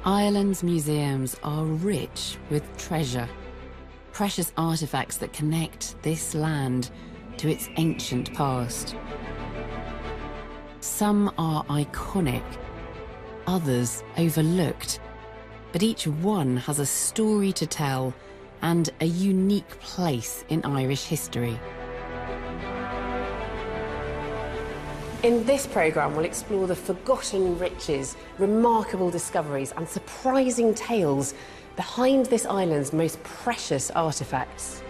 Ireland's museums are rich with treasure, precious artefacts that connect this land to its ancient past. Some are iconic, others overlooked, but each one has a story to tell and a unique place in Irish history. In this programme, we'll explore the forgotten riches, remarkable discoveries and surprising tales behind this island's most precious artefacts.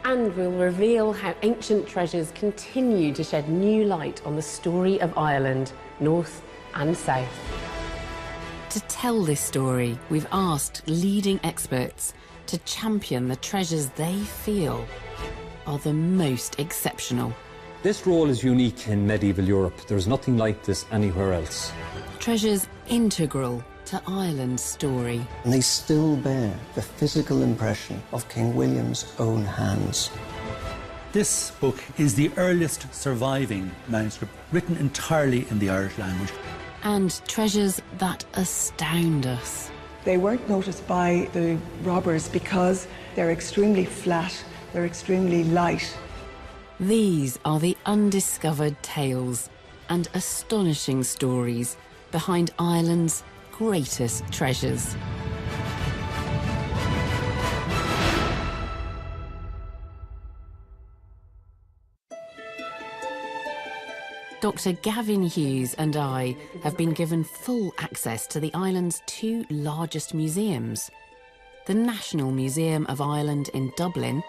And we'll reveal how ancient treasures continue to shed new light on the story of Ireland, north and south. To tell this story, we've asked leading experts to champion the treasures they feel are the most exceptional. This role is unique in medieval Europe. There's nothing like this anywhere else. Treasures integral to Ireland's story. And they still bear the physical impression of King William's own hands. This book is the earliest surviving manuscript written entirely in the Irish language. And treasures that astound us. They weren't noticed by the robbers because they're extremely flat, they're extremely light. These are the undiscovered tales and astonishing stories behind Ireland's greatest treasures. Dr. Gavin Hughes and I have been given full access to the island's two largest museums, the National Museum of Ireland in Dublin,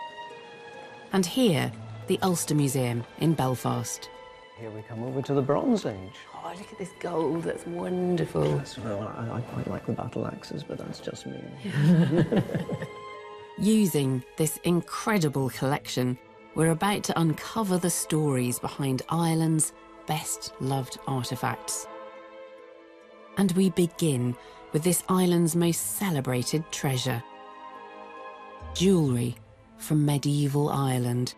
and here, the Ulster Museum in Belfast. Here we come over to the Bronze Age. Oh, look at this gold, that's wonderful. I quite like the battle axes, but that's just me. Using this incredible collection, we're about to uncover the stories behind Ireland's best-loved artefacts. And we begin with this island's most celebrated treasure. Jewellery from medieval Ireland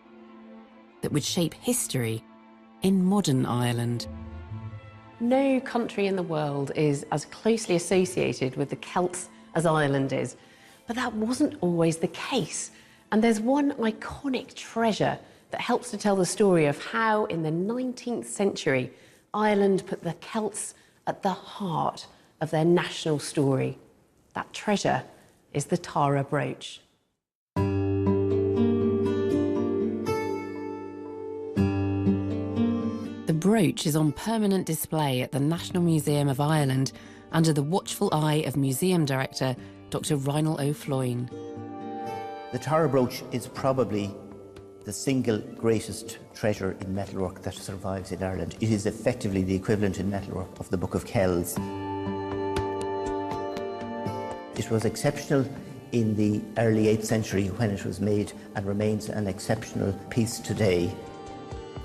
that would shape history in modern Ireland. No country in the world is as closely associated with the Celts as Ireland is, but that wasn't always the case. And there's one iconic treasure that helps to tell the story of how, in the 19th century, Ireland put the Celts at the heart of their national story. That treasure is the Tara brooch. The brooch is on permanent display at the National Museum of Ireland under the watchful eye of Museum Director Dr. Reinald O'Floyne. The Tara brooch is probably the single greatest treasure in metalwork that survives in Ireland. It is effectively the equivalent in metalwork of the Book of Kells. It was exceptional in the early 8th century when it was made and remains an exceptional piece today.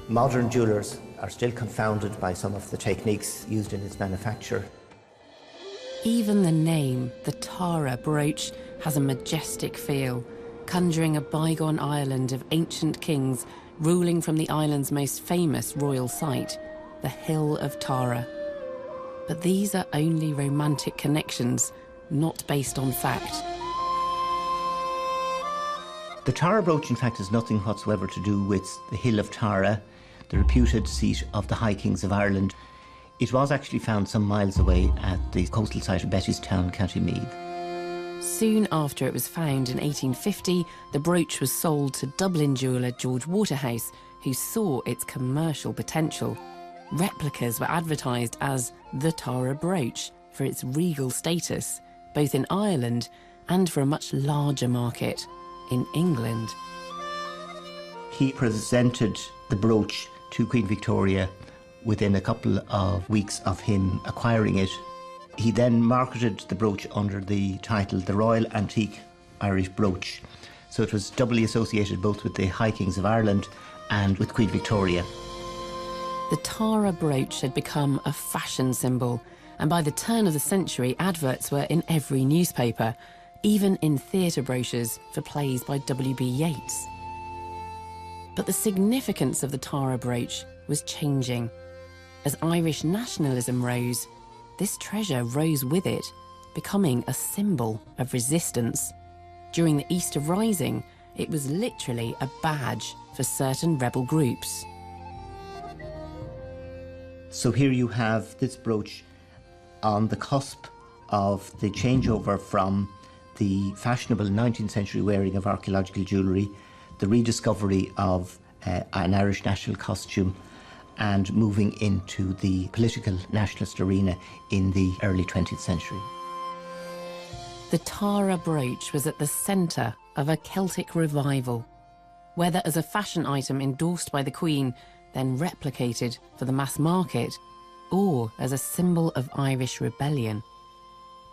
Modern jewellers are still confounded by some of the techniques used in its manufacture. Even the name, the Tara brooch, has a majestic feel, conjuring a bygone Ireland of ancient kings ruling from the island's most famous royal site, the Hill of Tara. But these are only romantic connections, not based on fact. The Tara brooch, in fact, has nothing whatsoever to do with the Hill of Tara, the reputed seat of the High Kings of Ireland. It was actually found some miles away at the coastal site of Bettystown, County Meath. Soon after it was found in 1850, the brooch was sold to Dublin jeweller George Waterhouse, who saw its commercial potential. Replicas were advertised as the Tara brooch for its regal status, both in Ireland and for a much larger market, in England. He presented the brooch to Queen Victoria within a couple of weeks of him acquiring it. He then marketed the brooch under the title the Royal Antique Irish Brooch. So it was doubly associated both with the High Kings of Ireland and with Queen Victoria. The Tara brooch had become a fashion symbol, and by the turn of the century, adverts were in every newspaper, even in theatre brochures for plays by W.B. Yeats. But the significance of the Tara brooch was changing. As Irish nationalism rose, this treasure rose with it, becoming a symbol of resistance. During the Easter Rising, it was literally a badge for certain rebel groups. So here you have this brooch on the cusp of the changeover from the fashionable 19th century wearing of archaeological jewellery, the rediscovery of an Irish national costume, and moving into the political nationalist arena in the early 20th century. The Tara brooch was at the centre of a Celtic revival, whether as a fashion item endorsed by the Queen, then replicated for the mass market, or as a symbol of Irish rebellion.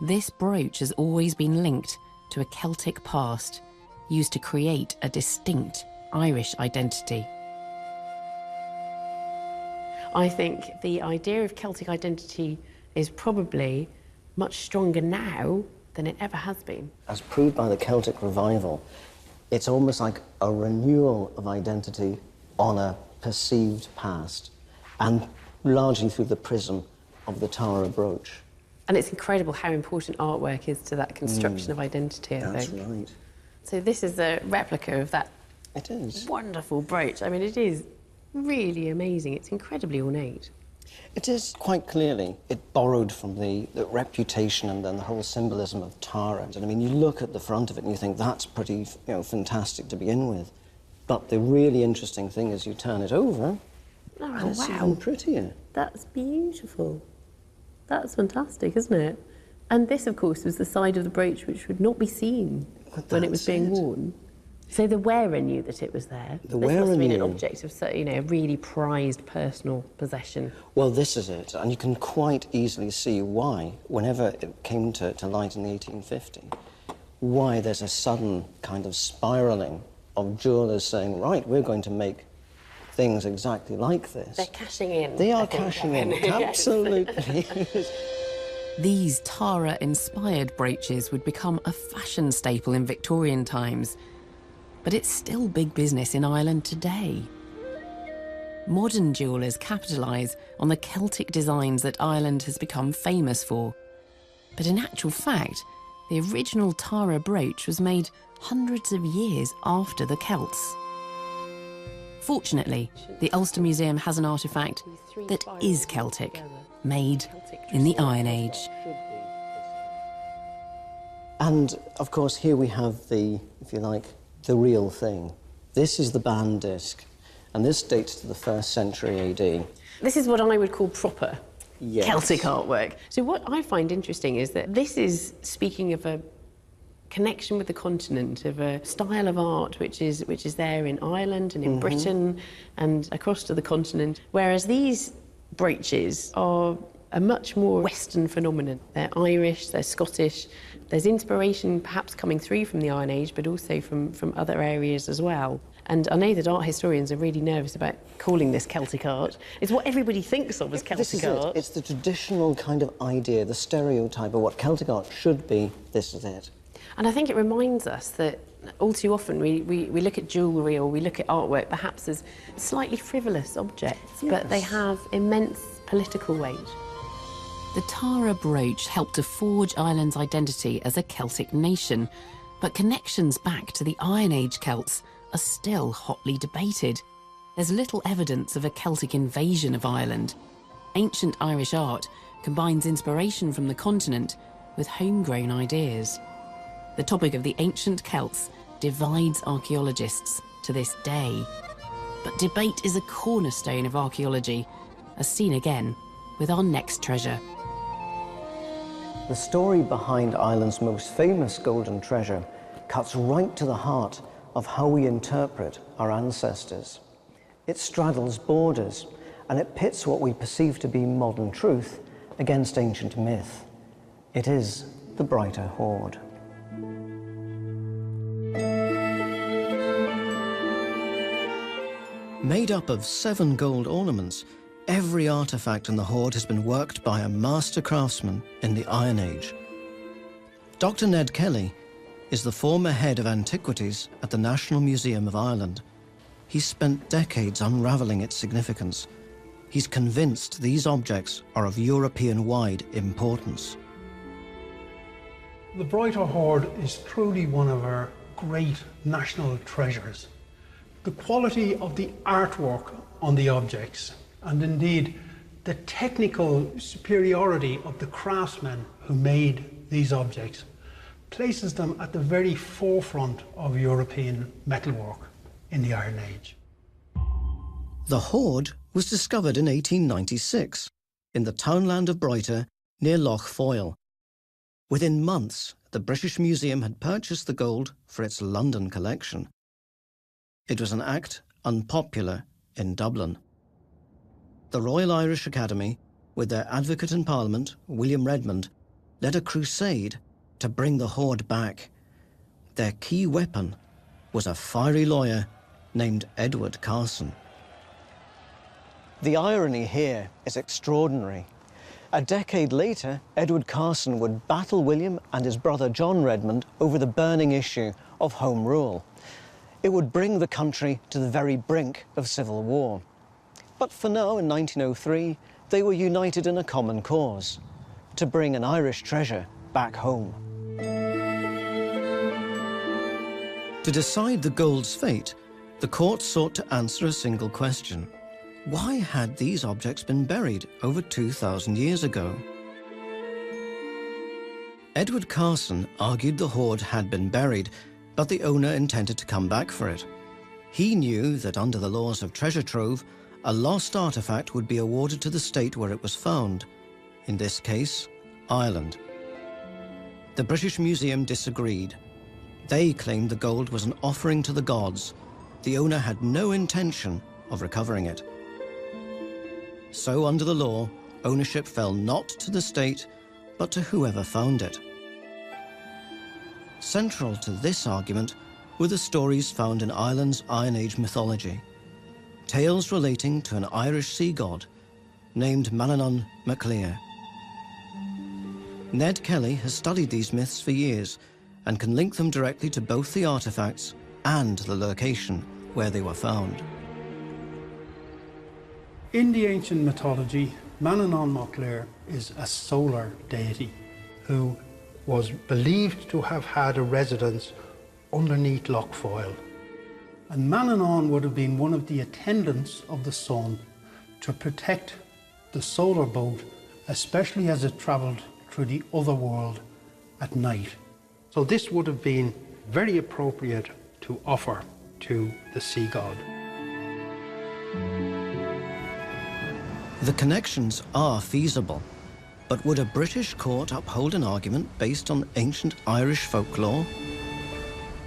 This brooch has always been linked to a Celtic past, used to create a distinct Irish identity. I think the idea of Celtic identity is probably much stronger now than it ever has been. As proved by the Celtic revival, it's almost like a renewal of identity on a perceived past, and largely through the prism of the Tara brooch. And it's incredible how important artwork is to that construction of identity, I That's think. right. So this is a replica of that It is. wonderful brooch. I mean, it is really amazing. It's incredibly ornate. It is quite clearly. It borrowed from the reputation and then the whole symbolism of Tara. And I mean, you look at the front of it and you think that's pretty, fantastic to begin with. But the really interesting thing is you turn it over, and it's even prettier. That's beautiful. That's fantastic, isn't it? And this, of course, was the side of the brooch which would not be seen when it was being worn. So the wearer knew that it was there. The this wearer must have been an knew. object of, a really prized personal possession. Well, this is it, and you can quite easily see why, whenever it came to light in 1850, why there's a sudden kind of spiralling of jewellers saying, right, we're going to make things exactly like this. They're cashing in. They I are think, cashing in, Kevin. absolutely. These Tara-inspired brooches would become a fashion staple in Victorian times, but it's still big business in Ireland today. Modern jewellers capitalise on the Celtic designs that Ireland has become famous for. But in actual fact, the original Tara brooch was made hundreds of years after the Celts. Fortunately, the Ulster Museum has an artefact that is Celtic, made in the Iron Age. And, of course, here we have the, if you like, the real thing. This is the band disc, and this dates to the 1st century AD. This is what I would call proper Yes. Celtic artwork. So what I find interesting is that this is speaking of a connection with the continent, of a style of art which is there in Ireland and in Britain and across to the continent, whereas these brooches are a much more Western phenomenon. They're Irish, they're Scottish. There's inspiration perhaps coming through from the Iron Age, but also from other areas as well. And I know that art historians are really nervous about calling this Celtic art. It's what everybody thinks of as This Celtic is art. it. It's the traditional kind of idea, the stereotype of what Celtic art should be. This is it. And I think it reminds us that all too often we look at jewellery or we look at artwork perhaps as slightly frivolous objects, but they have immense political weight. The Tara brooch helped to forge Ireland's identity as a Celtic nation, but connections back to the Iron Age Celts are still hotly debated. There's little evidence of a Celtic invasion of Ireland. Ancient Irish art combines inspiration from the continent with homegrown ideas. The topic of the ancient Celts divides archaeologists to this day. But debate is a cornerstone of archaeology, as seen again with our next treasure. The story behind Ireland's most famous golden treasure cuts right to the heart of how we interpret our ancestors. It straddles borders, and it pits what we perceive to be modern truth against ancient myth. It is the Brighter Hoard. Made up of 7 gold ornaments, every artifact in the hoard has been worked by a master craftsman in the Iron Age. Dr. Ned Kelly is the former head of antiquities at the National Museum of Ireland. He's spent decades unravelling its significance. He's convinced these objects are of European-wide importance. The Broiter hoard is truly one of our great national treasures. The quality of the artwork on the objects, and indeed the technical superiority of the craftsmen who made these objects, places them at the very forefront of European metalwork in the Iron Age. The hoard was discovered in 1896 in the townland of Broiter near Loch Foyle. Within months, the British Museum had purchased the gold for its London collection. It was an act unpopular in Dublin. The Royal Irish Academy, with their advocate in Parliament, William Redmond, led a crusade to bring the hoard back. Their key weapon was a fiery lawyer named Edward Carson. The irony here is extraordinary. A decade later, Edward Carson would battle William and his brother John Redmond over the burning issue of Home Rule. It would bring the country to the very brink of civil war. But for now, in 1903, they were united in a common cause: to bring an Irish treasure back home. To decide the gold's fate, the court sought to answer a single question. Why had these objects been buried over 2,000 years ago? Edward Carson argued the hoard had been buried, but the owner intended to come back for it. He knew that under the laws of treasure trove, a lost artifact would be awarded to the state where it was found, in this case, Ireland. The British Museum disagreed. They claimed the gold was an offering to the gods. The owner had no intention of recovering it. So, under the law, ownership fell not to the state, but to whoever found it. Central to this argument were the stories found in Ireland's Iron Age mythology, tales relating to an Irish sea god named Manannán mac Lir. Ned Kelly has studied these myths for years and can link them directly to both the artifacts and the location where they were found. In the ancient mythology, Manannán mac Lir is a solar deity who was believed to have had a residence underneath Loch Foyle. And Manannán would have been one of the attendants of the sun to protect the solar boat, especially as it travelled through the other world at night. So this would have been very appropriate to offer to the sea god. The connections are feasible, but would a British court uphold an argument based on ancient Irish folklore?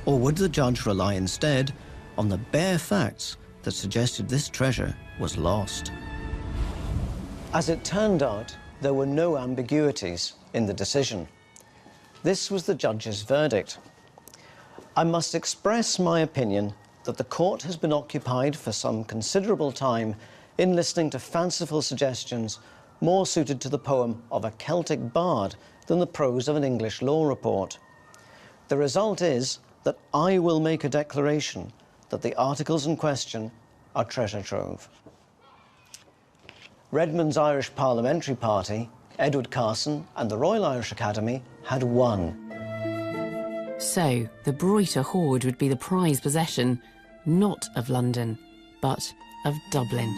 Or would the judge rely instead on the bare facts that suggested this treasure was lost? As it turned out, there were no ambiguities in the decision. This was the judge's verdict. I must express my opinion that the court has been occupied for some considerable time in listening to fanciful suggestions more suited to the poem of a Celtic bard than the prose of an English law report. The result is that I will make a declaration that the articles in question are treasure trove. Redmond's Irish Parliamentary Party, Edward Carson and the Royal Irish Academy had won. So, the Broiter hoard would be the prized possession, not of London, but of Dublin.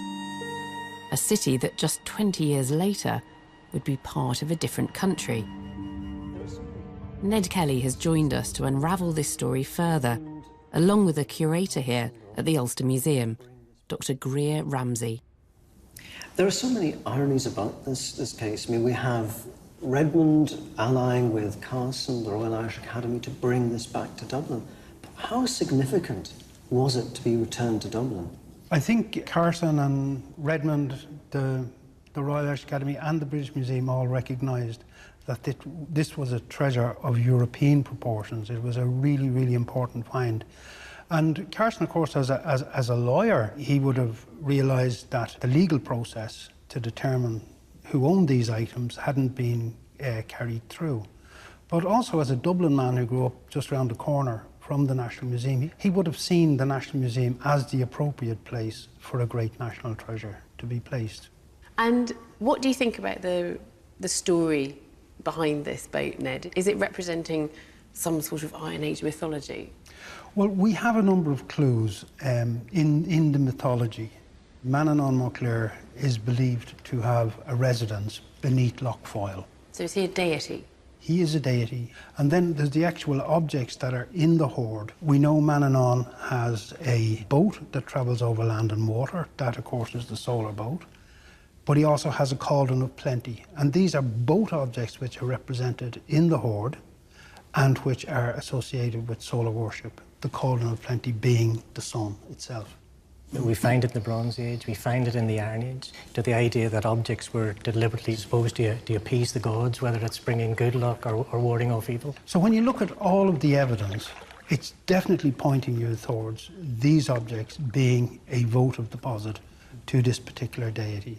A city that just 20 years later would be part of a different country. Ned Kelly has joined us to unravel this story further, along with the curator here at the Ulster Museum, Dr. Greer Ramsey. There are so many ironies about this case. I mean, we have Redmond allying with Carson, the Royal Irish Academy, to bring this back to Dublin. But how significant was it to be returned to Dublin? I think Carson and Redmond, the Royal Irish Academy and the British Museum all recognised that this was a treasure of European proportions. It was a really, really important find. And Carson, of course, as a lawyer, he would have realised that the legal process to determine who owned these items hadn't been carried through. But also as a Dublin man who grew up just around the corner from the National Museum, he would have seen the National Museum as the appropriate place for a great national treasure to be placed. And what do you think about the story behind this boat, Ned? Is it representing some sort of Iron Age mythology? Well, we have a number of clues in the mythology. Manannán Mac Lir is believed to have a residence beneath Lough Foyle. So is he a deity? He is a deity. And then there's the actual objects that are in the hoard. We know Manannán has a boat that travels over land and water. That, of course, is the solar boat. But he also has a cauldron of plenty. And these are both objects which are represented in the hoard and which are associated with solar worship, the cauldron of plenty being the sun itself. We find it in the Bronze Age, we find it in the Iron Age. To the idea that objects were deliberately supposed to appease the gods, whether it's bringing good luck or warding off evil. So when you look at all of the evidence, it's definitely pointing you towards these objects being a votive deposit to this particular deity.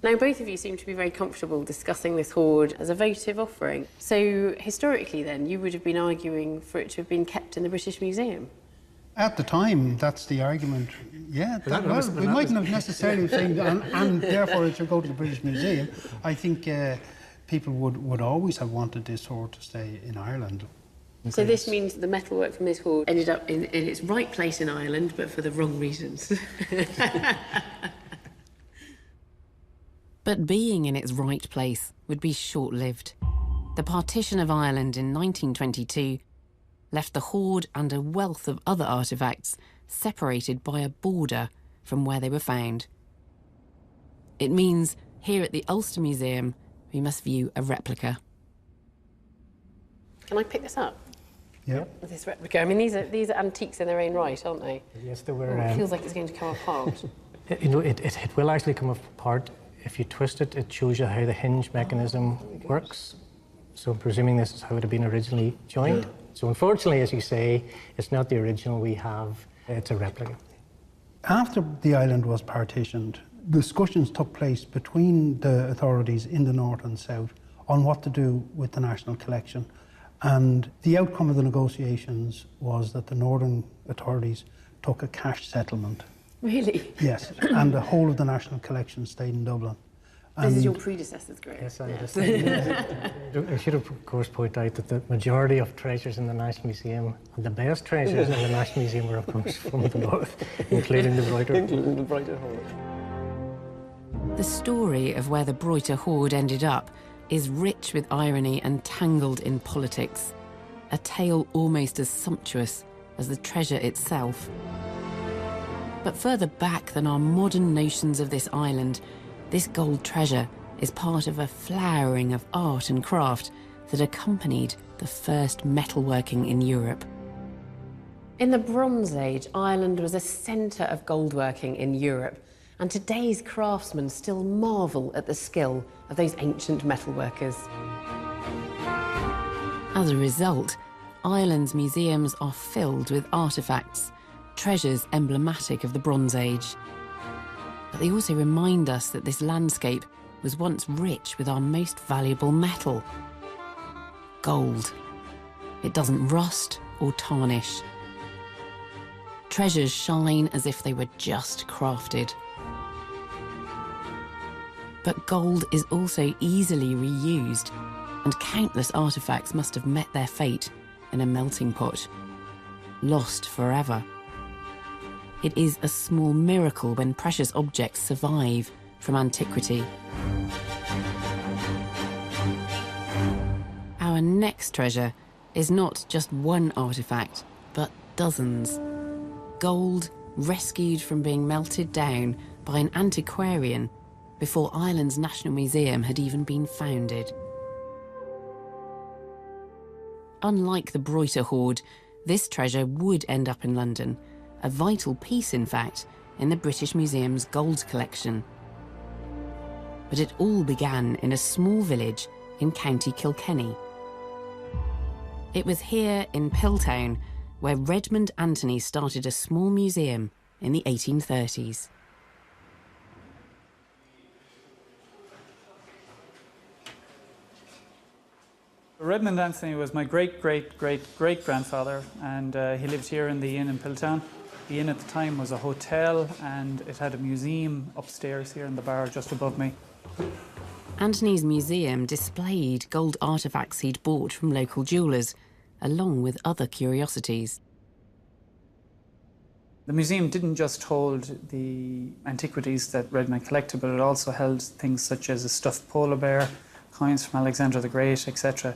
Now, both of you seem to be very comfortable discussing this hoard as a votive offering. So, historically then, you would have been arguing for it to have been kept in the British Museum? At the time, that's the argument. Yeah, we mightn't have necessarily said, and therefore it should go to the British Museum. I think people would always have wanted this hoard to stay in Ireland. So this means the metalwork from this hoard ended up in its right place in Ireland, but for the wrong reasons. But being in its right place would be short-lived. The partition of Ireland in 1922 left the hoard and a wealth of other artefacts separated by a border from where they were found. It means here at the Ulster Museum, we must view a replica. Can I pick this up? Yeah. This replica. I mean, these are antiques in their own right, aren't they? Yes, they were. It feels like it's going to come apart. It will actually come apart. If you twist it, it shows you how the hinge mechanism works. So I'm presuming this is how it had been originally joined. Yeah. So unfortunately, as you say, it's not the original we have, it's a replica. After the island was partitioned, discussions took place between the authorities in the north and south on what to do with the national collection. And the outcome of the negotiations was that the northern authorities took a cash settlement. Really? Yes, and the whole of the national collection stayed in Dublin. This is your predecessor's grave. Yes, I I should have, of course, pointed out that the majority of treasures in the National Museum, and the best treasures in the National Museum, were comes from the north, including the Broighter hoard. The story of where the Broighter hoard ended up is rich with irony and tangled in politics, a tale almost as sumptuous as the treasure itself. But further back than our modern notions of this island, this gold treasure is part of a flowering of art and craft that accompanied the first metalworking in Europe. In the Bronze Age, Ireland was a centre of goldworking in Europe, and today's craftsmen still marvel at the skill of those ancient metalworkers. As a result, Ireland's museums are filled with artefacts, treasures emblematic of the Bronze Age. But they also remind us that this landscape was once rich with our most valuable metal, gold. It doesn't rust or tarnish. Treasures shine as if they were just crafted. But gold is also easily reused, and countless artifacts must have met their fate in a melting pot, lost forever. It is a small miracle when precious objects survive from antiquity. Our next treasure is not just one artifact, but dozens. Gold rescued from being melted down by an antiquarian before Ireland's National Museum had even been founded. Unlike the Broighter hoard, this treasure would end up in London, a vital piece, in fact, in the British Museum's gold collection. But it all began in a small village in County Kilkenny. It was here in Piltown where Redmond Anthony started a small museum in the 1830s. Redmond Anthony was my great-great-great-great-grandfather, and he lived here in the inn in Piltown. The inn at the time was a hotel, and it had a museum upstairs here in the bar just above me. Anthony's museum displayed gold artefacts he'd bought from local jewellers, along with other curiosities. The museum didn't just hold the antiquities that Redmond collected, but it also held things such as a stuffed polar bear, coins from Alexander the Great, etc.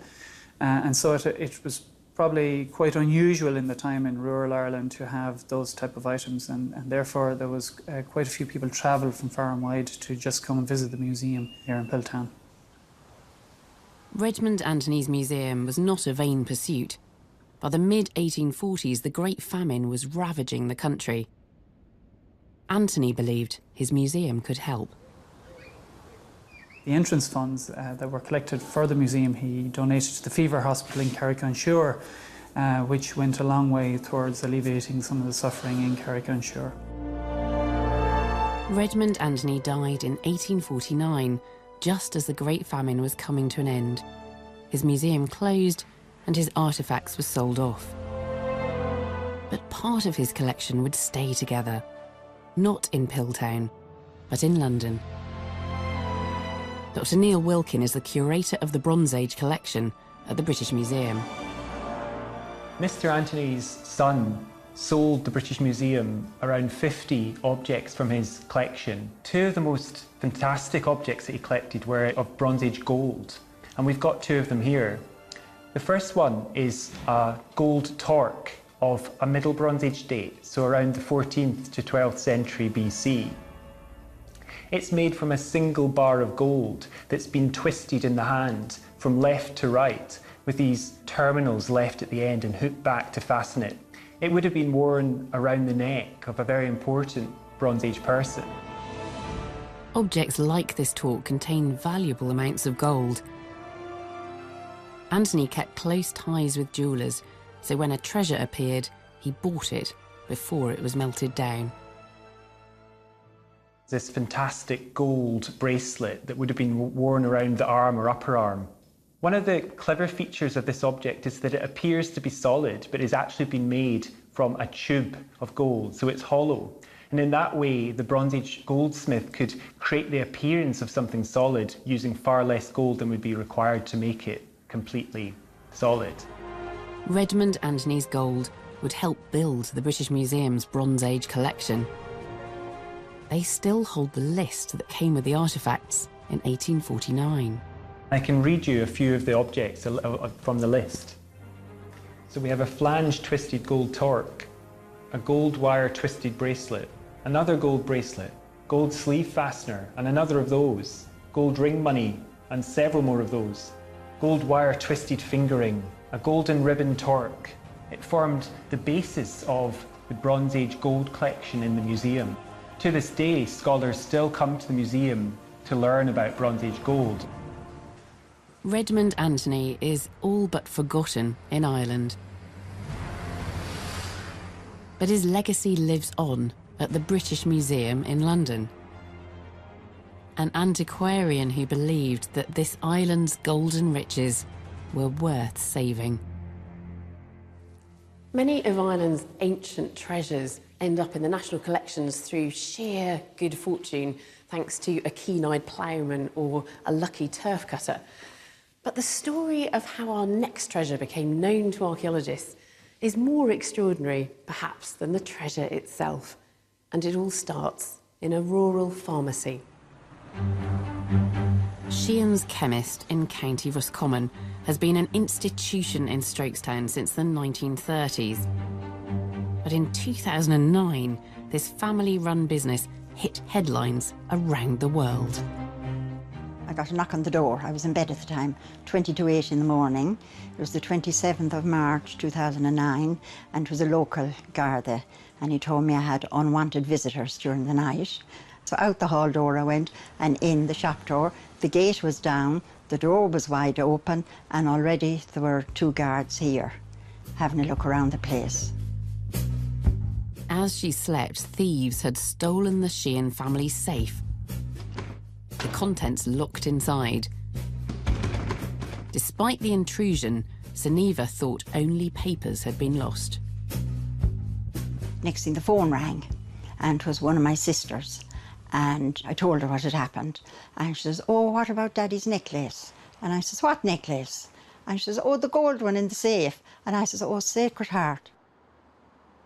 And so it was probably quite unusual in the time in rural Ireland to have those type of items, and therefore there was quite a few people travelled from far and wide to just come and visit the museum here in Piltown. Redmond Anthony's museum was not a vain pursuit. By the mid-1840s, the Great Famine was ravaging the country. Anthony believed his museum could help. The entrance funds that were collected for the museum he donated to the Fever Hospital in Carrick-on-Suir, which went a long way towards alleviating some of the suffering in Carrick-on-Suir. Redmond Anthony died in 1849, just as the Great Famine was coming to an end. His museum closed and his artefacts were sold off. But part of his collection would stay together, not in Piltown, but in London. Dr. Neil Wilkin is the curator of the Bronze Age collection at the British Museum. Mr. Anthony's son sold the British Museum around 50 objects from his collection. Two of the most fantastic objects that he collected were of Bronze Age gold, and we've got two of them here. The first one is a gold torque of a Middle Bronze Age date, so around the 14th to 12th century BC. It's made from a single bar of gold that's been twisted in the hand from left to right, with these terminals left at the end and hooked back to fasten it. It would have been worn around the neck of a very important Bronze Age person. Objects like this torque contain valuable amounts of gold. Anthony kept close ties with jewellers, so when a treasure appeared, he bought it before it was melted down. This fantastic gold bracelet that would have been worn around the arm or upper arm. One of the clever features of this object is that it appears to be solid, but is actually been made from a tube of gold, so it's hollow. And in that way, the Bronze Age goldsmith could create the appearance of something solid using far less gold than would be required to make it completely solid. Redmond Anthony's gold would help build the British Museum's Bronze Age collection. They still hold the list that came with the artefacts in 1849. I can read you a few of the objects from the list. So we have a flange twisted gold torque, a gold wire twisted bracelet, another gold bracelet, gold sleeve fastener and another of those, gold ring money and several more of those, gold wire twisted fingering, a golden ribbon torque. It formed the basis of the Bronze Age gold collection in the museum. To this day, scholars still come to the museum to learn about Bronze Age gold. Redmond Anthony is all but forgotten in Ireland. But his legacy lives on at the British Museum in London. An antiquarian who believed that this island's golden riches were worth saving. Many of Ireland's ancient treasures end up in the national collections through sheer good fortune, thanks to a keen-eyed ploughman or a lucky turf cutter. But the story of how our next treasure became known to archaeologists is more extraordinary, perhaps, than the treasure itself. And it all starts in a rural pharmacy. Sheehan's Chemist in County Roscommon has been an institution in Strokestown since the 1930s. But in 2009, this family-run business hit headlines around the world. I got a knock on the door. I was in bed at the time, 20 to 8 in the morning. It was the 27th of March 2009, and it was a local Garda, and he told me I had unwanted visitors during the night. So out the hall door I went, and in the shop door. The gate was down, the door was wide open, and already there were 2 guards here, having a look around the place. As she slept, thieves had stolen the Sheehan family's safe. The contents locked inside. Despite the intrusion, Suneva thought only papers had been lost. Next thing the phone rang, and it was one of my sisters. And I told her what had happened. And she says, oh, what about Daddy's necklace? And I says, what necklace? And she says, oh, the gold one in the safe. And I says, oh, Sacred Heart.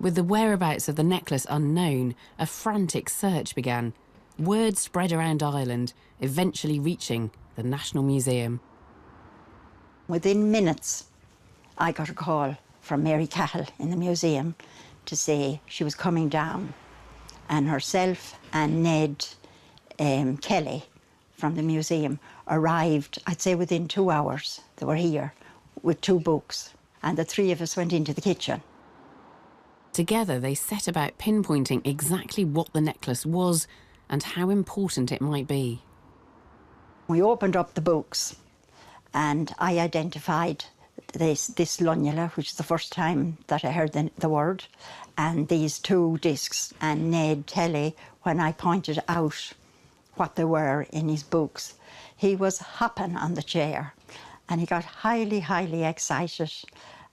With the whereabouts of the necklace unknown, a frantic search began. Word spread around Ireland, eventually reaching the National Museum. Within minutes, I got a call from Mary Cahill in the museum to say she was coming down, and herself and Ned Kelly from the museum arrived, I'd say within 2 hours. They were here with 2 books, and the 3 of us went into the kitchen. Together, they set about pinpointing exactly what the necklace was and how important it might be. We opened up the books, and I identified this lunula, which is the first time that I heard the word, and these 2 discs. And Ned Kelly, when I pointed out what they were in his books, he was hopping on the chair, and he got highly, highly excited.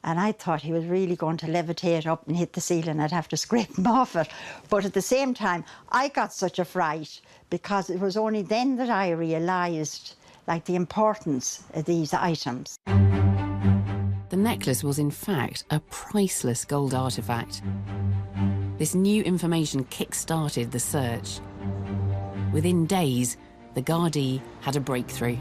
And I thought he was really going to levitate up and hit the ceiling. I'd have to scrape him off it. But at the same time, I got such a fright, because it was only then that I realised, like, the importance of these items. The necklace was in fact a priceless gold artefact. This new information kick-started the search. Within days, the Gardaí had a breakthrough.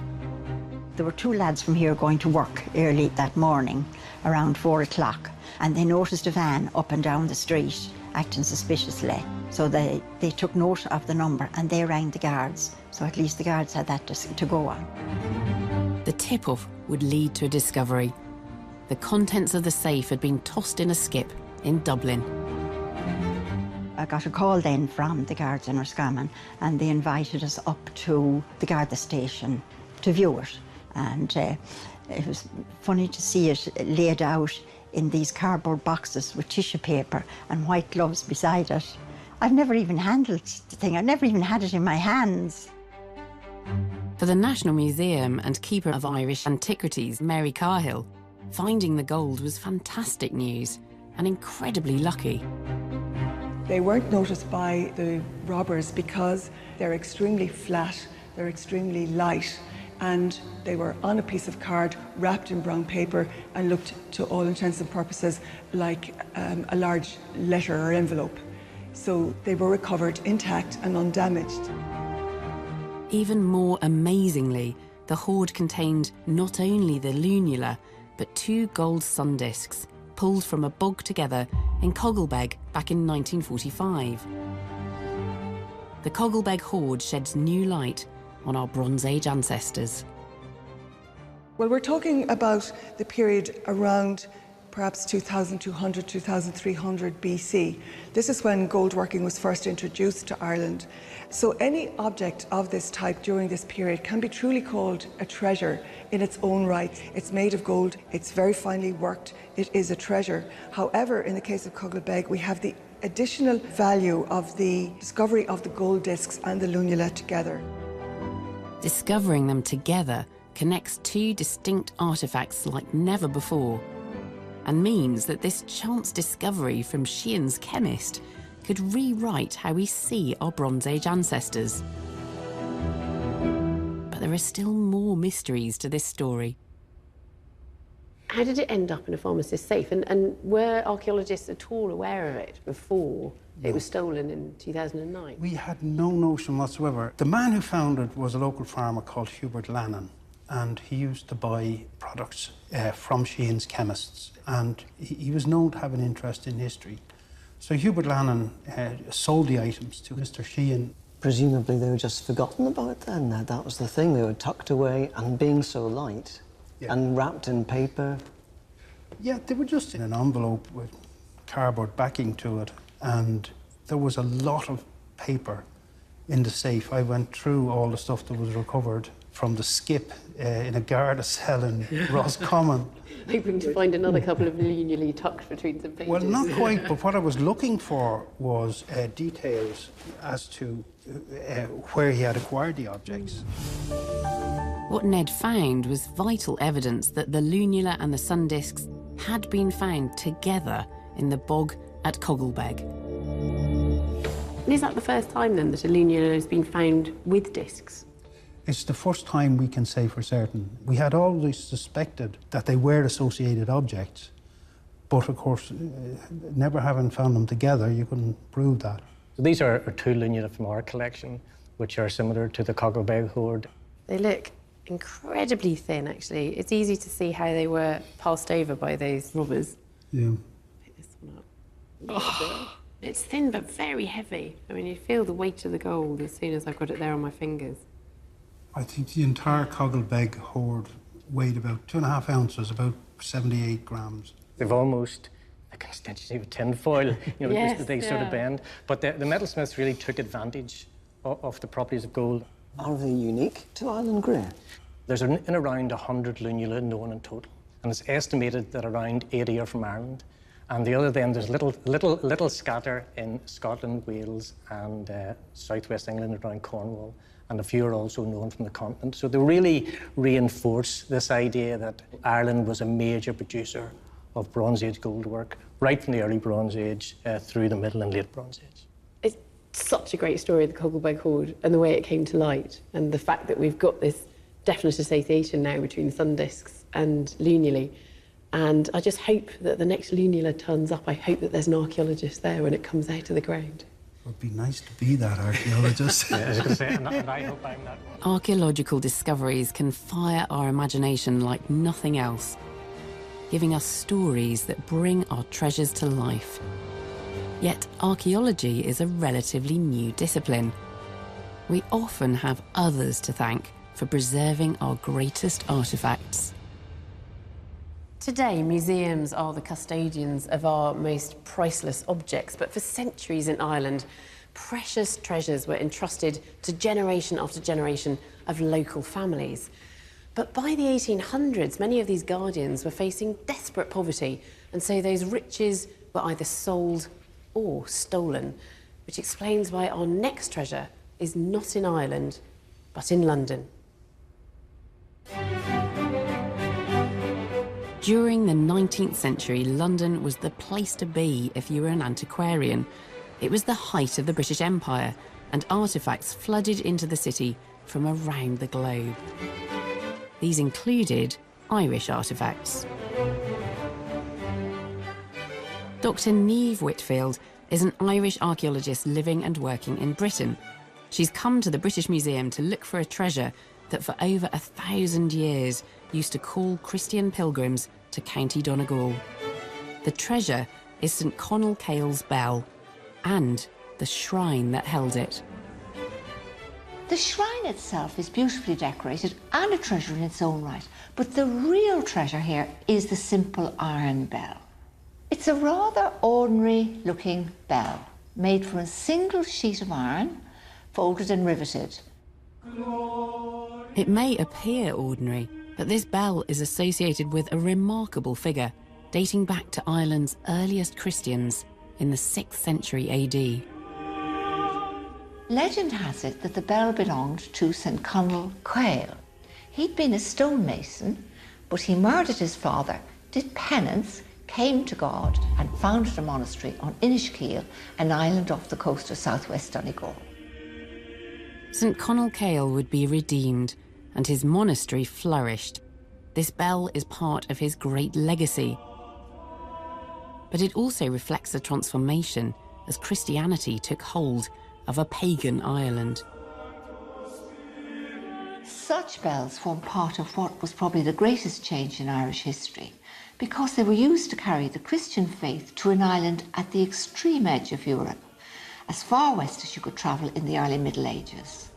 There were 2 lads from here going to work early that morning, around 4 o'clock, and they noticed a van up and down the street acting suspiciously. So they took note of the number and they rang the guards. So at least the guards had that to go on. The tip-off would lead to a discovery. The contents of the safe had been tossed in a skip in Dublin. I got a call then from the guards in Roscommon, and they invited us up to the Garda station to view it. And it was funny to see it laid out in these cardboard boxes with tissue paper and white gloves beside it. I've never even handled the thing. I've never even had it in my hands. For the National Museum and Keeper of Irish Antiquities, Mary Cahill, finding the gold was fantastic news and incredibly lucky. They weren't noticed by the robbers because they're extremely flat, they're extremely light, and they were on a piece of card wrapped in brown paper and looked, to all intents and purposes, like a large letter or envelope. So they were recovered intact and undamaged. Even more amazingly, the hoard contained not only the lunula, but 2 gold sun discs, pulled from a bog together in Cogglebeg back in 1945. The Cogglebeg hoard sheds new light on our Bronze Age ancestors. Well, we're talking about the period around perhaps 2200, 2300 BC. This is when gold working was first introduced to Ireland. So any object of this type during this period can be truly called a treasure in its own right. It's made of gold, it's very finely worked, it is a treasure. However, in the case of Cogglebeg, we have the additional value of the discovery of the gold discs and the lunula together. Discovering them together connects 2 distinct artefacts like never before, and means that this chance discovery from Sheehan's chemist could rewrite how we see our Bronze Age ancestors. But there are still more mysteries to this story. How did it end up in a pharmacist's safe? And were archaeologists at all aware of it before it was stolen in 2009? We had no notion whatsoever. The man who found it was a local farmer called Hubert Lannan, and he used to buy products from Sheehan's chemists, and he was known to have an interest in history. So Hubert Lannan sold the items to Mr. Sheehan. Presumably they were just forgotten about then. That was the thing, they were tucked away, and being so light and wrapped in paper. Yeah, they were just in an envelope with cardboard backing to it, and there was a lot of paper in the safe. I went through all the stuff that was recovered from the skip in a Garda cell in Roscommon. Hoping to find another couple of lunulae tucked between some pages. Well, not quite, but what I was looking for was details as to where he had acquired the objects. What Ned found was vital evidence that the lunula and the sun discs had been found together in the bog at Cogglebeg. And is that the first time then that a lunula has been found with discs? It's the first time we can say for certain. We had always suspected that they were associated objects, but of course, never having found them together, you couldn't prove that. So these are two lunula from our collection, which are similar to the Cogglebeg hoard. They look incredibly thin, actually. It's easy to see how they were passed over by those robbers. Yeah. Pick this one up. Oh, it's thin but very heavy. I mean, you feel the weight of the gold as soon as I've got it there on my fingers. I think the entire Cogglebeg hoard weighed about 2.5 ounces, about 78 grams. They've almost the consistency of tin foil, you know, Yes, they sort of yeah. bend. But the metalsmiths really took advantage of the properties of gold. Are they unique to Island Grey? There's in around 100 lunula known in total, and it's estimated that around 80 are from Ireland. And the other then, there's little scatter in Scotland, Wales, and southwest England around Cornwall. And a few are also known from the continent. So they really reinforce this idea that Ireland was a major producer of Bronze Age gold work, right from the early Bronze Age through the Middle and Late Bronze Age. It's such a great story, the Cogglebeg hoard, and the way it came to light, and the fact that we've got this definite association now between sun discs and lunulae. And I just hope that the next lunula turns up. I hope that there's an archaeologist there when it comes out of the ground. It would be nice to be that archaeologist. Yeah, I was going to say, and I hope I'm that one. Archaeological discoveries can fire our imagination like nothing else, giving us stories that bring our treasures to life. Yet archaeology is a relatively new discipline. We often have others to thank for preserving our greatest artefacts. Today, museums are the custodians of our most priceless objects, but for centuries in Ireland, precious treasures were entrusted to generation after generation of local families. But by the 1800s, many of these guardians were facing desperate poverty, and so those riches were either sold or stolen, which explains why our next treasure is not in Ireland, but in London. During the 19th century, London was the place to be if you were an antiquarian. It was the height of the British Empire, and artefacts flooded into the city from around the globe. These included Irish artefacts. Dr. Niamh Whitfield is an Irish archaeologist living and working in Britain. She's come to the British Museum to look for a treasure that for over 1,000 years used to call Christian pilgrims to County Donegal. The treasure is St Conall Cale's bell and the shrine that held it. The shrine itself is beautifully decorated and a treasure in its own right, but the real treasure here is the simple iron bell. It's a rather ordinary looking bell made from a single sheet of iron, folded and riveted. It may appear ordinary, but this bell is associated with a remarkable figure dating back to Ireland's earliest Christians in the 6th century AD. Legend has it that the bell belonged to St Conall Cale. He'd been a stonemason, but he murdered his father, did penance, came to God and founded a monastery on Inishkeel, an island off the coast of southwest Donegal. St Conall Cale would be redeemed, and his monastery flourished. This bell is part of his great legacy. But it also reflects a transformation as Christianity took hold of a pagan Ireland. Such bells form part of what was probably the greatest change in Irish history, because they were used to carry the Christian faith to an island at the extreme edge of Europe, as far west as you could travel in the early Middle Ages.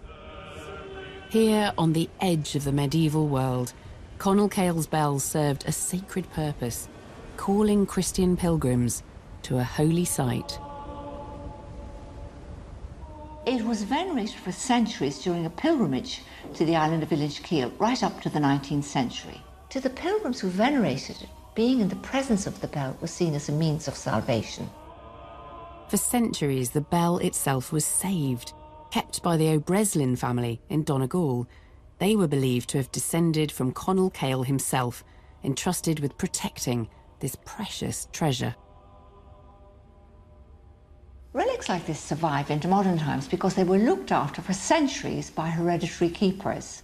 Here, on the edge of the medieval world, Conall Cale's bell served a sacred purpose, calling Christian pilgrims to a holy site. It was venerated for centuries during a pilgrimage to the island of Inishkeel, right up to the 19th century. To the pilgrims who venerated it, being in the presence of the bell was seen as a means of salvation. For centuries, the bell itself was saved. Kept by the O'Breslin family in Donegal, they were believed to have descended from Conall Cale himself, entrusted with protecting this precious treasure. Relics books like this survive into modern times because they were looked after for centuries by hereditary keepers.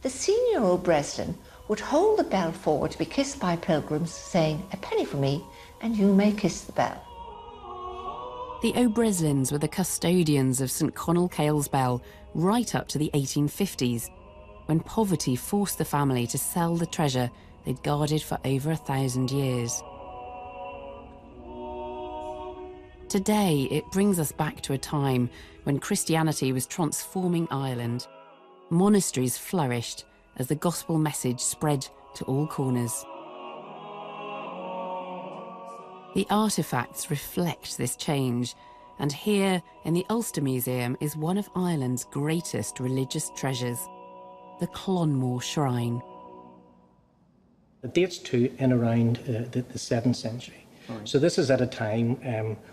The senior O'Breslin would hold the bell forward to be kissed by pilgrims, saying, "A penny for me, and you may kiss the bell." The O'Breslins were the custodians of St Conall Caile's Bell right up to the 1850s, when poverty forced the family to sell the treasure they'd guarded for over 1,000 years. Today, it brings us back to a time when Christianity was transforming Ireland. Monasteries flourished as the gospel message spread to all corners. The artefacts reflect this change, and here in the Ulster Museum is one of Ireland's greatest religious treasures, the Clonmore Shrine. It dates to in around the 7th century. Right. So this is at a time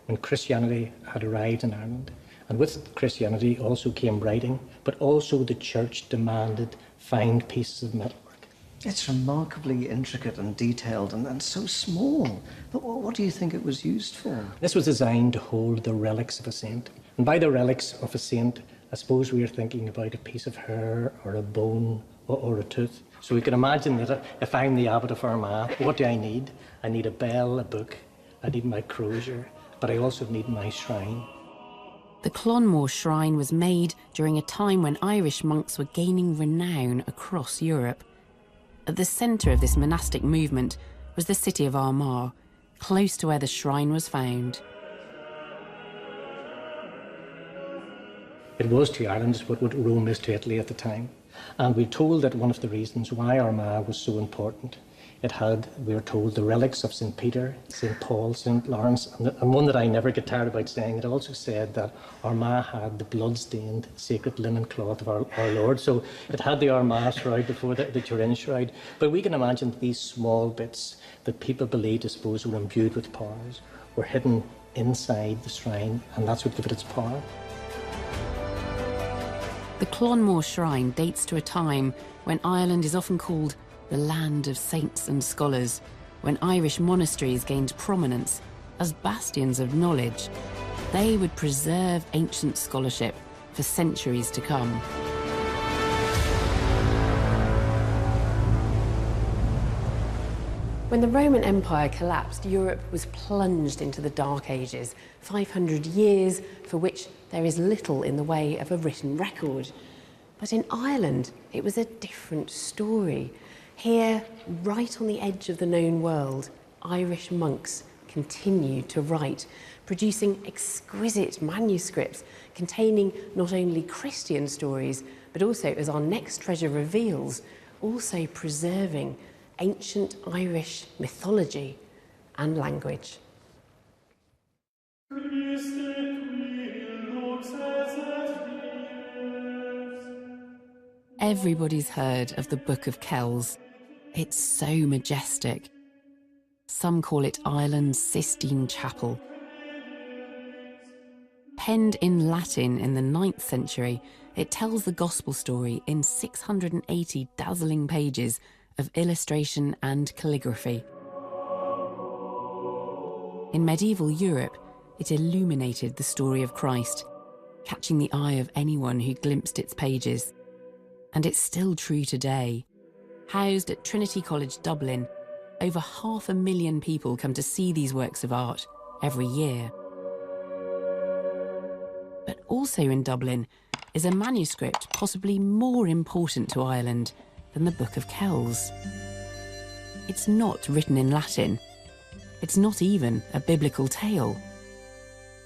when Christianity had arrived in Ireland. And with Christianity also came writing, but also the church demanded fine pieces of metalwork. It's remarkably intricate and detailed and so small. But what do you think it was used for? This was designed to hold the relics of a saint. And by the relics of a saint, I suppose we are thinking about a piece of hair or a bone or a tooth. So we can imagine that if I'm the abbot of Armagh, what do I need? I need a bell, a book, I need my crozier, but I also need my shrine. The Clonmore Shrine was made during a time when Irish monks were gaining renown across Europe. At the centre of this monastic movement was the city of Armagh, close to where the shrine was found. It was to Ireland what Rome is to Italy at the time. And we're told that one of the reasons why Armagh was so important, it had, we are told, the relics of St. Peter, St. Paul, St. Lawrence, and one that I never get tired about saying, it also said that Armagh had the blood-stained sacred linen cloth of our Lord. So it had the Armagh shroud before the Turin shroud. But we can imagine these small bits that people believed, I suppose, were imbued with powers, were hidden inside the shrine, and that's what gave it its power. The Clonmore Shrine dates to a time when Ireland is often called the land of saints and scholars, when Irish monasteries gained prominence as bastions of knowledge. They would preserve ancient scholarship for centuries to come. When the Roman Empire collapsed, Europe was plunged into the Dark Ages, 500 years for which there is little in the way of a written record. But in Ireland, it was a different story. Here, right on the edge of the known world, Irish monks continued to write, producing exquisite manuscripts containing not only Christian stories, but also, as our next treasure reveals, also preserving ancient Irish mythology and language. Everybody's heard of the Book of Kells. It's so majestic. Some call it Ireland's Sistine Chapel. Penned in Latin in the 9th century, it tells the gospel story in 680 dazzling pages of illustration and calligraphy. In medieval Europe, it illuminated the story of Christ, catching the eye of anyone who glimpsed its pages. And it's still true today. Housed at Trinity College Dublin, over 500,000 people come to see these works of art every year. But also in Dublin is a manuscript possibly more important to Ireland than the Book of Kells. It's not written in Latin. It's not even a biblical tale.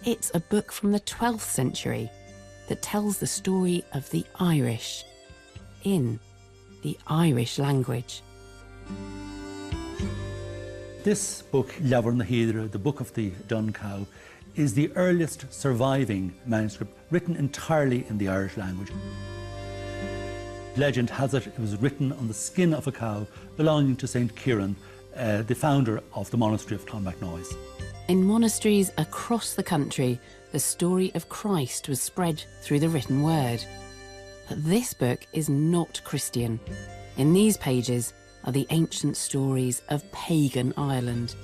It's a book from the 12th century that tells the story of the Irish in the Irish language. This book, Leabhar na Héadra, the Book of the Dun Cow, is the earliest surviving manuscript written entirely in the Irish language. Legend has it was written on the skin of a cow belonging to St. Kieran, the founder of the monastery of Clonmacnoise. In monasteries across the country, the story of Christ was spread through the written word. But this book is not Christian. In these pages are the ancient stories of pagan Ireland.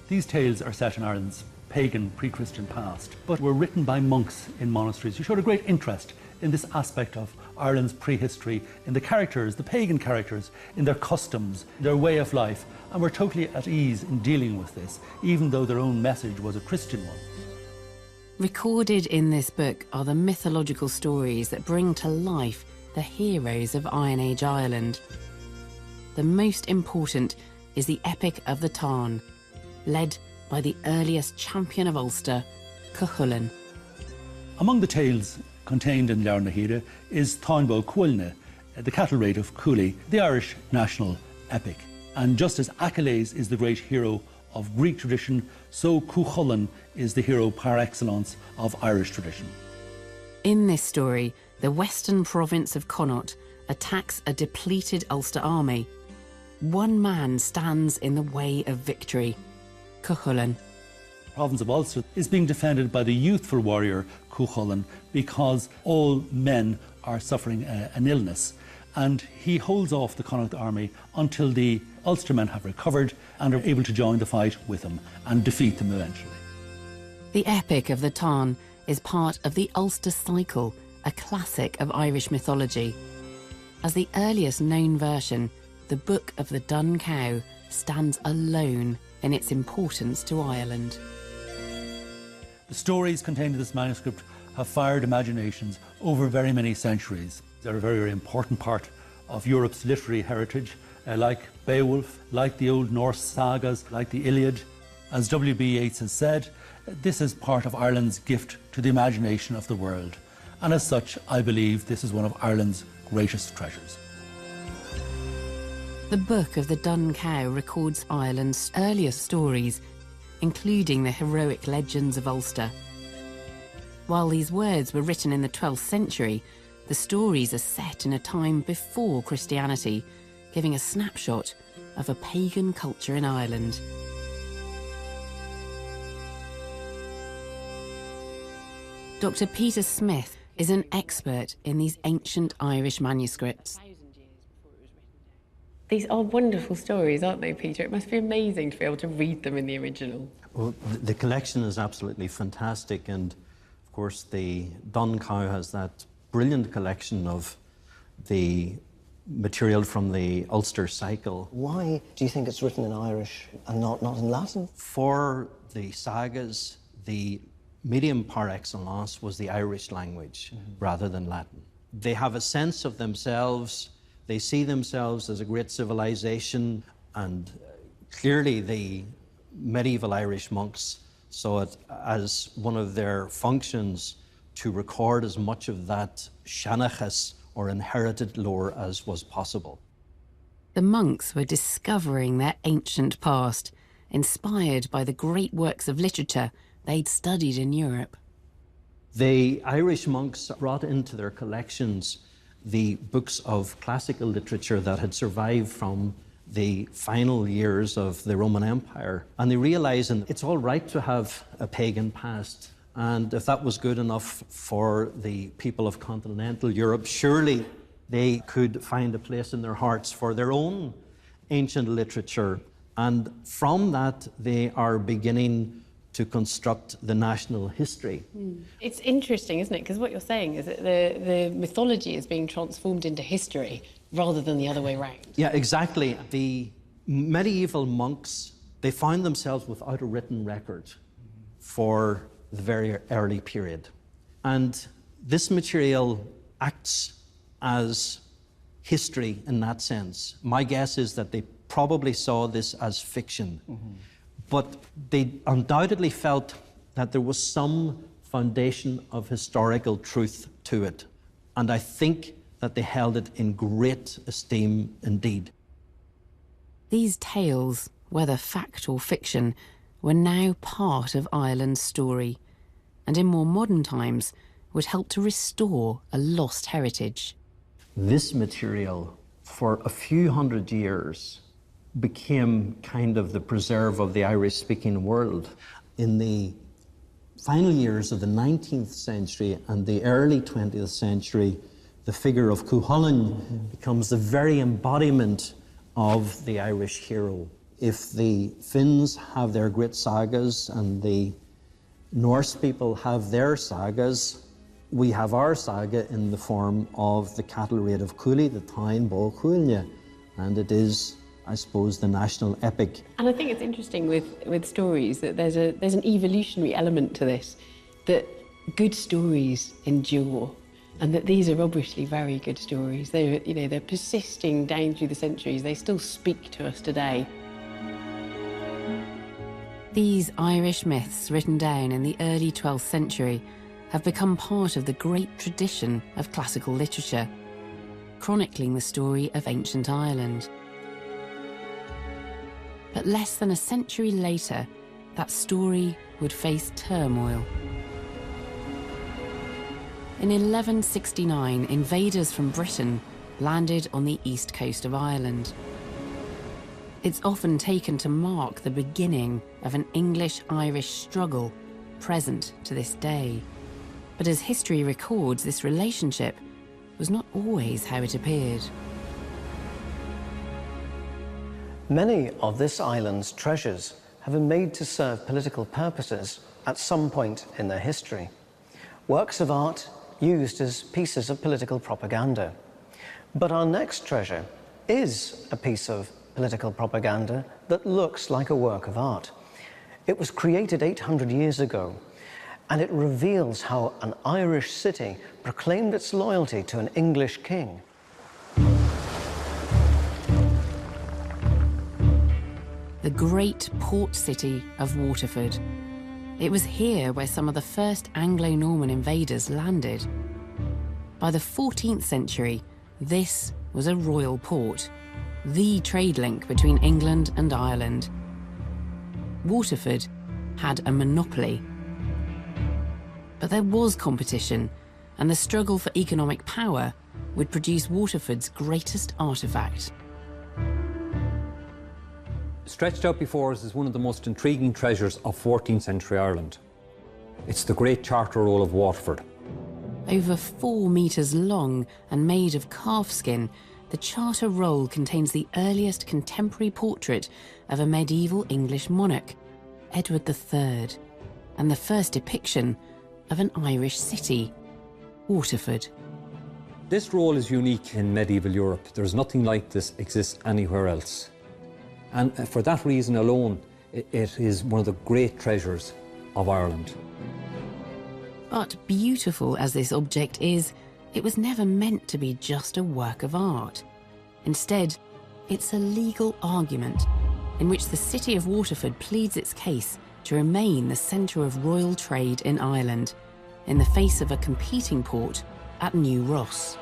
These tales are set in Ireland's pagan, pre-Christian past, but were written by monks in monasteries who showed a great interest in this aspect of Ireland's prehistory, in the characters, the pagan characters, in their customs, their way of life, and were totally at ease in dealing with this, even though their own message was a Christian one. Recorded in this book are the mythological stories that bring to life the heroes of Iron Age Ireland. The most important is the Epic of the Tarn, led by the earliest champion of Ulster, Cuchulainn. Among the tales contained in Leabhar na Híre is Táin Cuailnge, the cattle raid of Cooley, the Irish national epic. And just as Achilles is the great hero of Greek tradition, so Cuchulainn is the hero par excellence of Irish tradition. In this story, the western province of Connaught attacks a depleted Ulster army. One man stands in the way of victory, Cuchulainn. The province of Ulster is being defended by the youthful warrior Cuchulainn because all men are suffering an illness, and he holds off the Connaught army until the Ulstermen have recovered and are able to join the fight with him and defeat them eventually. The Epic of the Tarn is part of the Ulster Cycle, a classic of Irish mythology. As the earliest known version, the Book of the Dun Cow stands alone in its importance to Ireland. The stories contained in this manuscript have fired imaginations over very many centuries. They're a very, very important part of Europe's literary heritage, like Beowulf, like the Old Norse sagas, like the Iliad. As W.B. Yeats has said, this is part of Ireland's gift to the imagination of the world. And as such, I believe this is one of Ireland's greatest treasures. The Book of the Dun Cow records Ireland's earliest stories, including the heroic legends of Ulster. While these words were written in the 12th century, the stories are set in a time before Christianity, giving a snapshot of a pagan culture in Ireland. Dr. Peter Smith is an expert in these ancient Irish manuscripts. These are wonderful stories, aren't they, Peter? It must be amazing to be able to read them in the original. Well, the collection is absolutely fantastic, and of course the Dun Cow has that brilliant collection of the material from the Ulster Cycle. Why do you think it's written in Irish and not in Latin? For the sagas, the medium par excellence was the Irish language rather than Latin. They have a sense of themselves, they see themselves as a great civilization, and clearly the medieval Irish monks saw it as one of their functions to record as much of that seanachas, or inherited lore, as was possible. The monks were discovering their ancient past, inspired by the great works of literature they'd studied in Europe. The Irish monks brought into their collections the books of classical literature that had survived from the final years of the Roman Empire, and they realized it's all right to have a pagan past, and if that was good enough for the people of continental Europe, surely they could find a place in their hearts for their own ancient literature. And from that, they are beginning to construct the national history. It's interesting, isn't it? Because what you're saying is that the mythology is being transformed into history rather than the other way around. Yeah, exactly. The medieval monks, they found themselves without a written record for the very early period. And this material acts as history in that sense. My guess is that they probably saw this as fiction. But they undoubtedly felt that there was some foundation of historical truth to it. And I think that they held it in great esteem indeed. These tales, whether fact or fiction, were now part of Ireland's story, and in more modern times would help to restore a lost heritage. This material, for a few hundred years, became kind of the preserve of the Irish-speaking world. In the final years of the 19th century and the early 20th century, the figure of Cuchulainn becomes the very embodiment of the Irish hero. If the Finns have their great sagas and the Norse people have their sagas. We have our saga in the form of the cattle raid of Cooley, the Tyne Bo Cuailnge, and it is, I suppose, the national epic. And I think it's interesting with stories that there's an evolutionary element to this, that good stories endure, and that these are obviously very good stories. They're persisting down through the centuries. They still speak to us today. These Irish myths, written down in the early 12th century, have become part of the great tradition of classical literature, chronicling the story of ancient Ireland. But less than a century later, that story would face turmoil. In 1169, invaders from Britain landed on the east coast of Ireland. It's often taken to mark the beginning of an English-Irish struggle present to this day. But as history records, this relationship was not always how it appeared. Many of this island's treasures have been made to serve political purposes at some point in their history. Works of art used as pieces of political propaganda. But our next treasure is a piece of political propaganda that looks like a work of art. It was created 800 years ago, and it reveals how an Irish city proclaimed its loyalty to an English king. The great port city of Waterford. It was here where some of the first Anglo-Norman invaders landed. By the 14th century, this was a royal port, the trade link between England and Ireland. Waterford had a monopoly. But there was competition, and the struggle for economic power would produce Waterford's greatest artefact. Stretched out before us is one of the most intriguing treasures of 14th century Ireland. It's the Great Charter Roll of Waterford. Over 4 metres long and made of calf skin, the Charter Roll contains the earliest contemporary portrait of a medieval English monarch, Edward III, and the first depiction of an Irish city, Waterford. This roll is unique in medieval Europe. There's nothing like this exists anywhere else. And for that reason alone, it is one of the great treasures of Ireland. But beautiful as this object is, it was never meant to be just a work of art. Instead, it's a legal argument in which the city of Waterford pleads its case to remain the centre of royal trade in Ireland, in the face of a competing port at New Ross.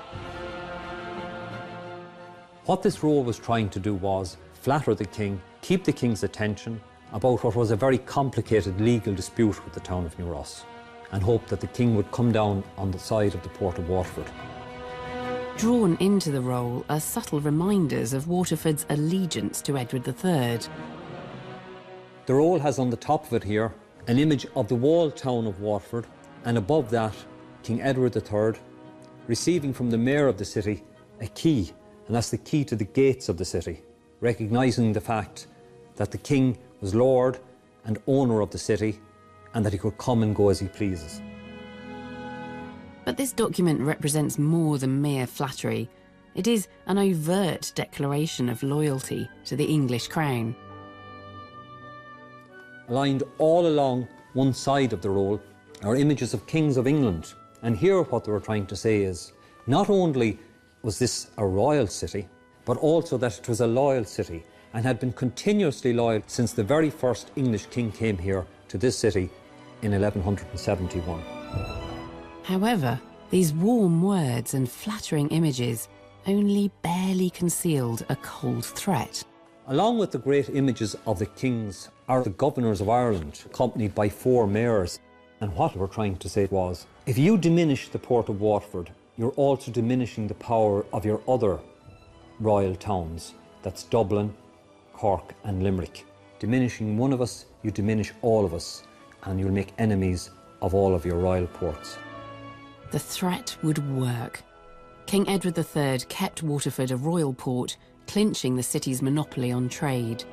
What this roll was trying to do was flatter the king, keep the king's attention about what was a very complicated legal dispute with the town of New Ross, and hope that the king would come down on the side of the port of Waterford. Drawn into the roll are subtle reminders of Waterford's allegiance to Edward III. The roll has on the top of it here an image of the walled town of Waterford, and above that, King Edward III receiving from the mayor of the city a key, and that's the key to the gates of the city, recognising the fact that the king was lord and owner of the city, and that he could come and go as he pleases. But this document represents more than mere flattery. It is an overt declaration of loyalty to the English crown. Aligned all along one side of the roll are images of kings of England. And here what they were trying to say is, not only was this a royal city, but also that it was a loyal city and had been continuously loyal since the very first English king came here to this city in 1171. However, these warm words and flattering images only barely concealed a cold threat. Along with the great images of the kings are the governors of Ireland, accompanied by 4 mayors. And what we're trying to say was, if you diminish the port of Waterford, you're also diminishing the power of your other royal towns. That's Dublin, Cork and Limerick. Diminishing one of us, you diminish all of us, and you'll make enemies of all of your royal ports. The threat would work. King Edward III kept Waterford a royal port, clinching the city's monopoly on trade.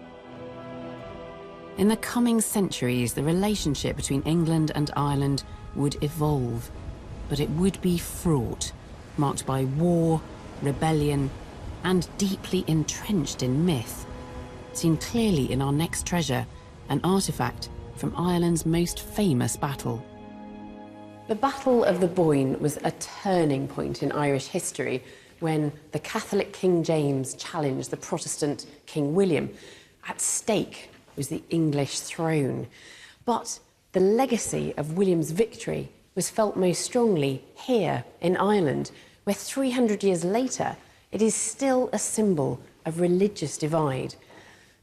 In the coming centuries, the relationship between England and Ireland would evolve, but it would be fraught, marked by war, rebellion, and deeply entrenched in myth. Seen clearly in our next treasure, an artefact from Ireland's most famous battle. The Battle of the Boyne was a turning point in Irish history when the Catholic King James challenged the Protestant King William. At stake was the English throne. But the legacy of William's victory was felt most strongly here in Ireland, where 300 years later, it is still a symbol of religious divide.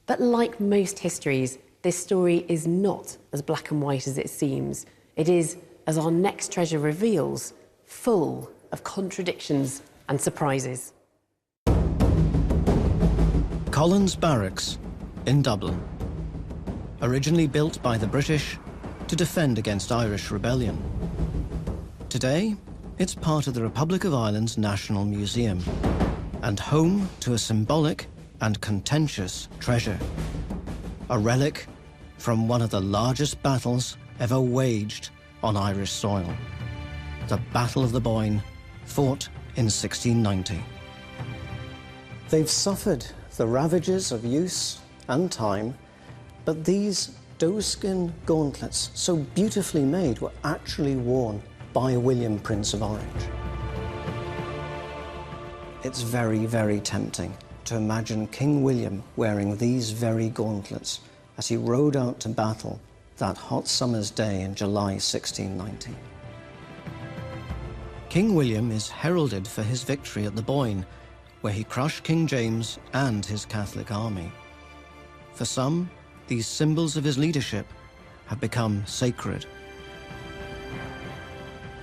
But like most histories, this story is not as black and white as it seems. It is, as our next treasure reveals, full of contradictions and surprises. Collins Barracks in Dublin. Originally built by the British to defend against Irish rebellion. Today, it's part of the Republic of Ireland's National Museum and home to a symbolic and contentious treasure. A relic from one of the largest battles ever waged on Irish soil. The Battle of the Boyne, fought in 1690. They've suffered the ravages of use and time, but these doeskin gauntlets, so beautifully made, were actually worn by William, Prince of Orange. It's very, very tempting to imagine King William wearing these very gauntlets as he rode out to battle that hot summer's day in July 1690. King William is heralded for his victory at the Boyne, where he crushed King James and his Catholic army. For some, these symbols of his leadership have become sacred.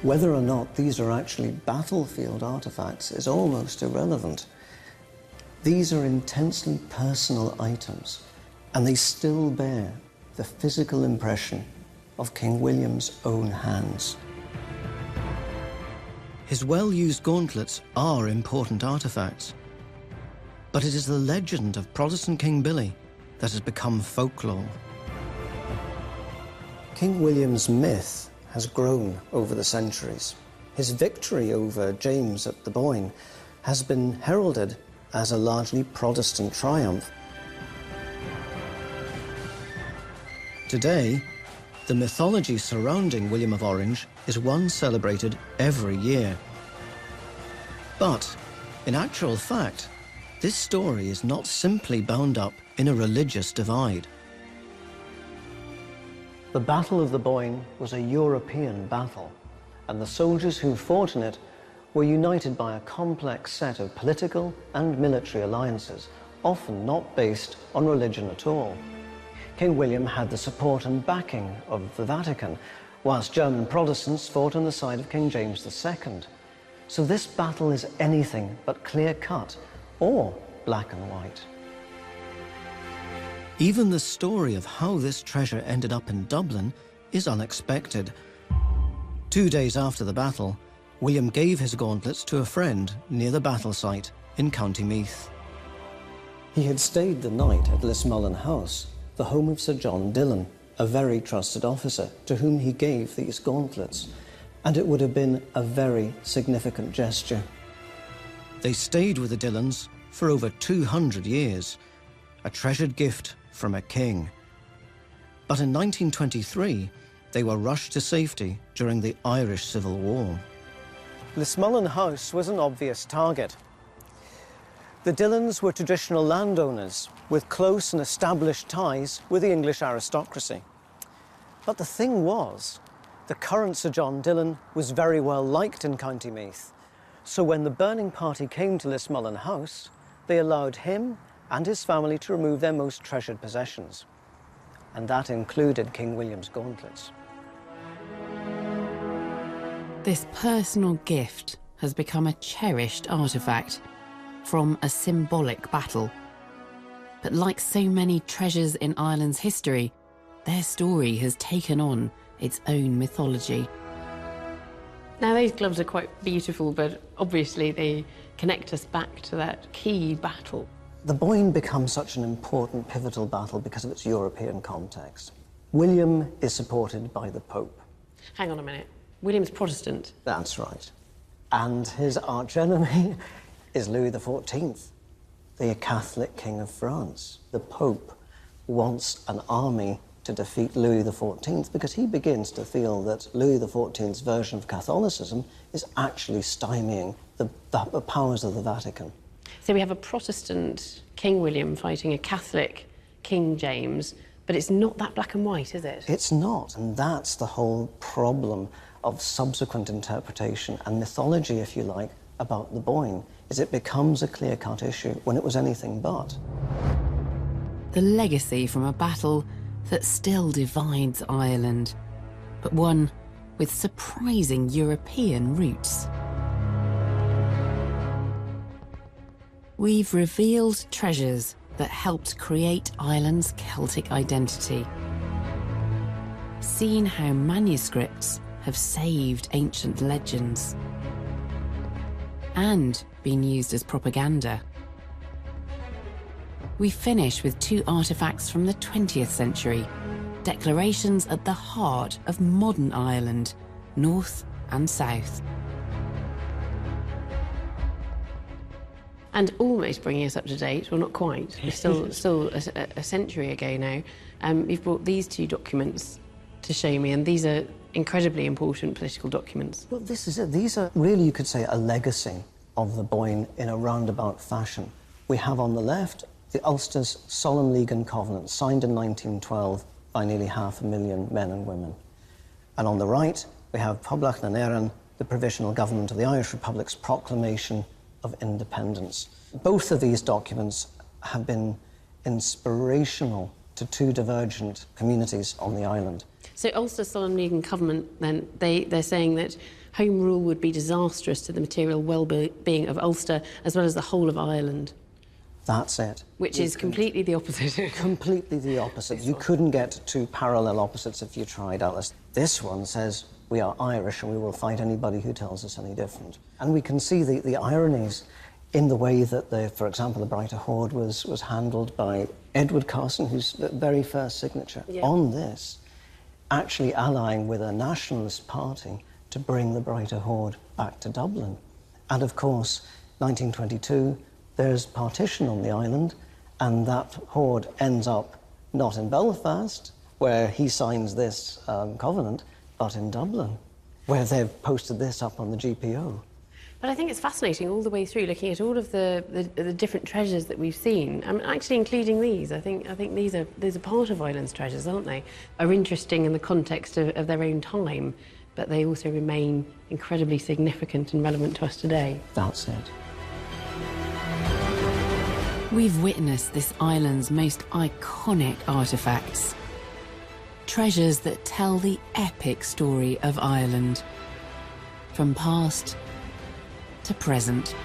Whether or not these are actually battlefield artifacts is almost irrelevant. These are intensely personal items, and they still bear the physical impression of King William's own hands. His well-used gauntlets are important artifacts, but it is the legend of Protestant King Billy that has become folklore. King William's myth has grown over the centuries. His victory over James at the Boyne has been heralded as a largely Protestant triumph. Today, the mythology surrounding William of Orange is one celebrated every year. But, in actual fact, this story is not simply bound up in a religious divide. The Battle of the Boyne was a European battle, and the soldiers who fought in it were united by a complex set of political and military alliances, often not based on religion at all. King William had the support and backing of the Vatican, whilst German Protestants fought on the side of King James II. So this battle is anything but clear-cut or black and white. Even the story of how this treasure ended up in Dublin is unexpected. 2 days after the battle, William gave his gauntlets to a friend near the battle site in County Meath. He had stayed the night at Lismullen House, the home of Sir John Dillon, a very trusted officer to whom he gave these gauntlets, and it would have been a very significant gesture. They stayed with the Dillons for over 200 years, a treasured gift from a king. But in 1923, they were rushed to safety during the Irish Civil War. Lismullen House was an obvious target. The Dillons were traditional landowners with close and established ties with the English aristocracy. But the thing was, the current Sir John Dillon was very well liked in County Meath. So when the burning party came to Lismullen House, they allowed him and his family to remove their most treasured possessions. And that included King William's gauntlets. This personal gift has become a cherished artefact from a symbolic battle. But like so many treasures in Ireland's history, their story has taken on its own mythology. Now, those gloves are quite beautiful, but obviously they connect us back to that key battle. The Boyne becomes such an important, pivotal battle because of its European context. William is supported by the Pope. Hang on a minute. William's Protestant. That's right. And his archenemy is Louis XIV, the Catholic King of France. The Pope wants an army to defeat Louis XIV because he begins to feel that Louis XIV's version of Catholicism is actually stymieing the powers of the Vatican. So we have a Protestant King William fighting a Catholic King James, but it's not that black and white, is it? It's not, and that's the whole problem of subsequent interpretation and mythology, if you like, about the Boyne, is it becomes a clear-cut issue when it was anything but. The legacy from a battle that still divides Ireland, but one with surprising European roots. We've revealed treasures that helped create Ireland's Celtic identity, seen how manuscripts have saved ancient legends, and been used as propaganda. We finish with two artefacts from the 20th century, declarations at the heart of modern Ireland, north and south. And almost bringing us up to date, well, not quite, we're still a century ago now. You've brought these two documents to show me, and these are incredibly important political documents. Well, this is it. These are really, you could say, a legacy of the Boyne in a roundabout fashion. We have on the left the Ulster's Solemn League and Covenant, signed in 1912 by nearly 500,000 men and women. And on the right, we have Poblach na nÉireann, the Provisional Government of the Irish Republic's proclamation of independence. Both of these documents have been inspirational to two divergent communities on the island. So Ulster Solemn League and Covenant, then, they're saying that Home Rule would be disastrous to the material well-being of Ulster as well as the whole of Ireland. That's it. Which is completely the opposite. Completely the opposite. You couldn't get two parallel opposites if you tried, Alice. This one says, we are Irish and we will fight anybody who tells us any different. And we can see the ironies in the way that, for example, the Brighter Hoard was handled by Edward Carson, whose very first signature on this, actually allying with a nationalist party to bring the Brighter Hoard back to Dublin. And of course, 1922, there's partition on the island, and that hoard ends up not in Belfast, where he signs this covenant, but in Dublin, where they've posted this up on the GPO. But I think it's fascinating all the way through, looking at all of the different treasures that we've seen, actually including these. I think these are part of Ireland's treasures, aren't they? Are interesting in the context of their own time, but they also remain incredibly significant and relevant to us today. That's it. We've witnessed this island's most iconic artefacts. Treasures that tell the epic story of Ireland, from past to present.